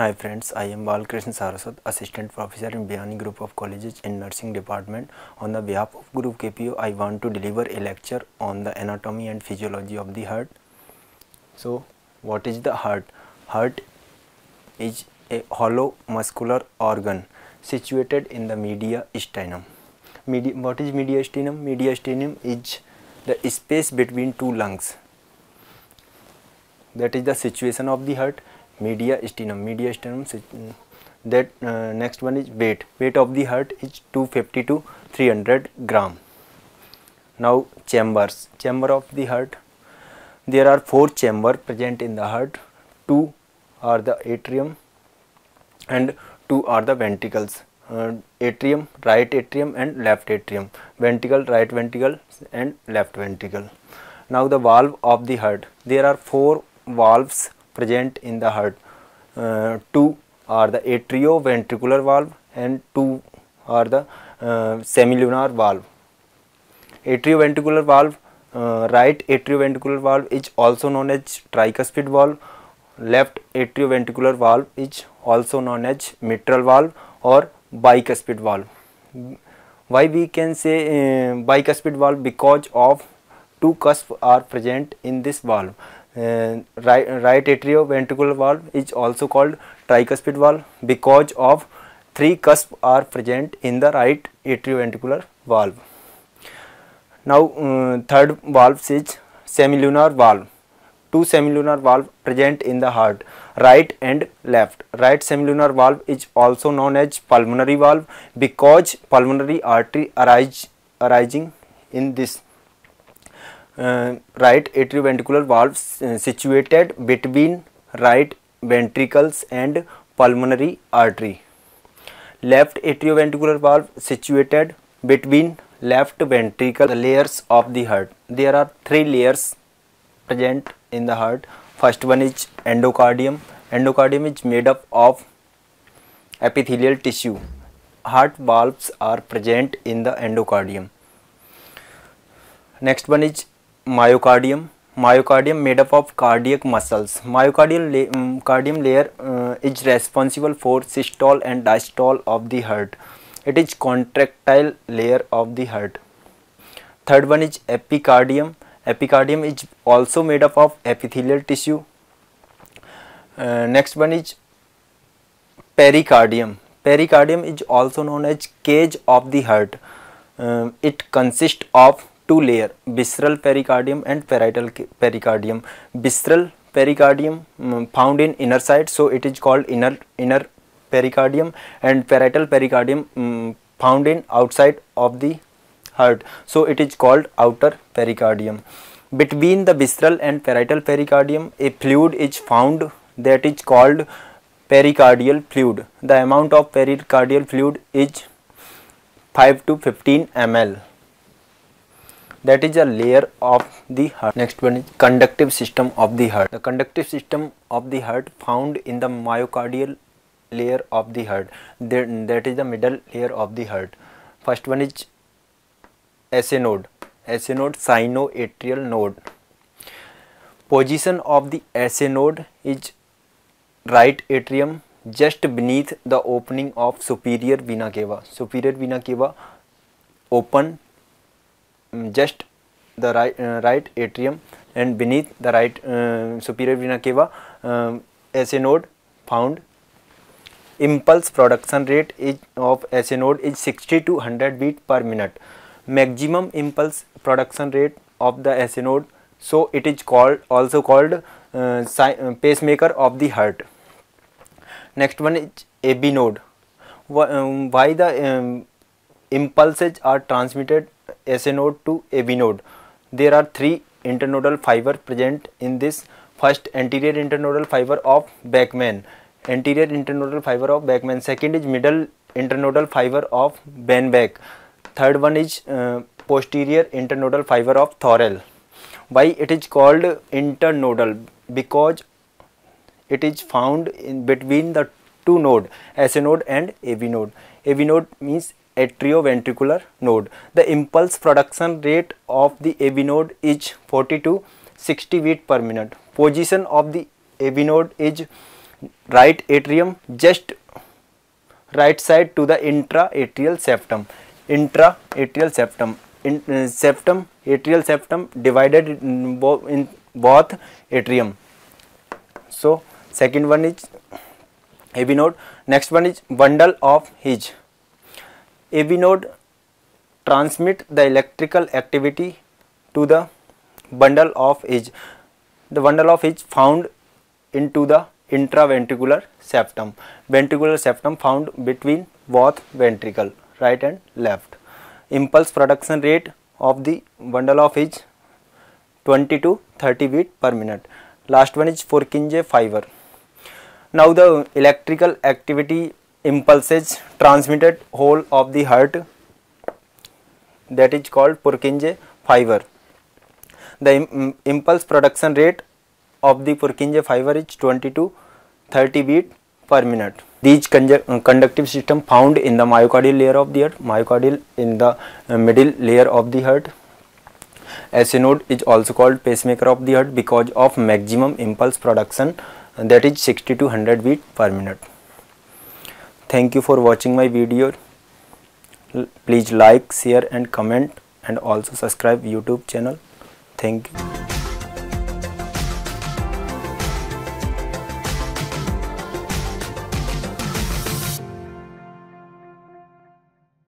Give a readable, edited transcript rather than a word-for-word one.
Hi friends, I am Balkrishna Saraswat, Assistant Professor in Biyani Group of Colleges in Nursing Department. On the behalf of Group KPO, I want to deliver a lecture on the anatomy and physiology of the heart. So, what is the heart? Heart is a hollow muscular organ situated in the mediastinum. What is mediastinum? Mediastinum is the space between two lungs. That is the situation of the heart. Mediastinum. That next one is weight. Weight of the heart is 250 to 300 gram. Now chambers. Chamber of the heart. There are 4 chambers present in the heart. 2 are the atrium and 2 are the ventricles. Atrium, right atrium and left atrium. Ventricle, right ventricle and left ventricle. Now the valve of the heart. There are 4 valves present in the heart. 2 are the atrioventricular valve and 2 are the semilunar valve. Atrioventricular valve, right atrioventricular valve is also known as tricuspid valve. Left atrioventricular valve is also known as mitral valve or bicuspid valve. Why we can say bicuspid valve? Because of 2 cusps are present in this valve. Right atrioventricular valve is also called tricuspid valve because of 3 cusps are present in the right atrioventricular valve. Now third valve is semilunar valve. 2 semilunar valve present in the heart, right and left. Right semilunar valve is also known as pulmonary valve because pulmonary artery arising in this right atrioventricular valve situated between right ventricles and pulmonary artery. Left atrioventricular valve situated between left ventricle. The layers of the heart. There are 3 layers present in the heart. First one is endocardium. Endocardium is made up of epithelial tissue. Heart valves are present in the endocardium. Next one is myocardium. Myocardium made up of cardiac muscles. Myocardium layer is responsible for systole and diastole of the heart. It is contractile layer of the heart. Third one is epicardium. Epicardium is also made up of epithelial tissue. Next one is pericardium. Pericardium is also known as cage of the heart. It consists of 2 layers, visceral pericardium and parietal pericardium. Visceral pericardium found in inner side, so it is called inner pericardium, and parietal pericardium found in outside of the heart, so it is called outer pericardium. Between the visceral and parietal pericardium, a fluid is found that is called pericardial fluid. The amount of pericardial fluid is 5 to 15 ml. That is a layer of the heart. Next one is conductive system of the heart. The conductive system of the heart found in the myocardial layer of the heart. That is the middle layer of the heart. First one is SA node. SA node, sinoatrial node. Position of the SA node is right atrium, just beneath the opening of superior vena cava. Superior vena cava open just the right atrium, and beneath the right superior vena cava SA node found. Impulse production rate of SA node is 60 to 100 beat per minute. Maximum impulse production rate of the SA node, so it is also called pacemaker of the heart. Next one is AB node. Why the impulses are transmitted SA node to AB node? There are 3 internodal fiber present in this. First, anterior internodal fiber of Bachmann. Anterior internodal fiber of Bachmann. Second is middle internodal fiber of Benbach. Third one is posterior internodal fiber of Thorel. Why it is called internodal? Because it is found in between the 2 node, SA node and AV node. AV node means atrioventricular node. The impulse production rate of the AV node is 40 to 60 beat per minute. Position of the AV node is right atrium just right side to the intra-atrial septum. Intra-atrial septum. Septum, atrial septum divided in both atrium. So second one is AV node. Next one is bundle of His. AV node transmit the electrical activity to the bundle of His. The bundle of His found into the intraventricular septum. Ventricular septum found between both ventricle, right and left. Impulse production rate of the bundle of His 20 to 30 beat per minute. Last one is Purkinje fiber. Now the electrical activity impulses transmitted whole of the heart, that is called Purkinje fiber. The impulse production rate of the Purkinje fiber is 20 to 30 beat per minute. These conductive system found in the myocardial layer of the heart, myocardial in the middle layer of the heart. SA node is also called pacemaker of the heart because of maximum impulse production, that is 60 to 100 beat per minute. Thank you for watching my video. Please like, share and comment, and also subscribe YouTube channel. Thank you.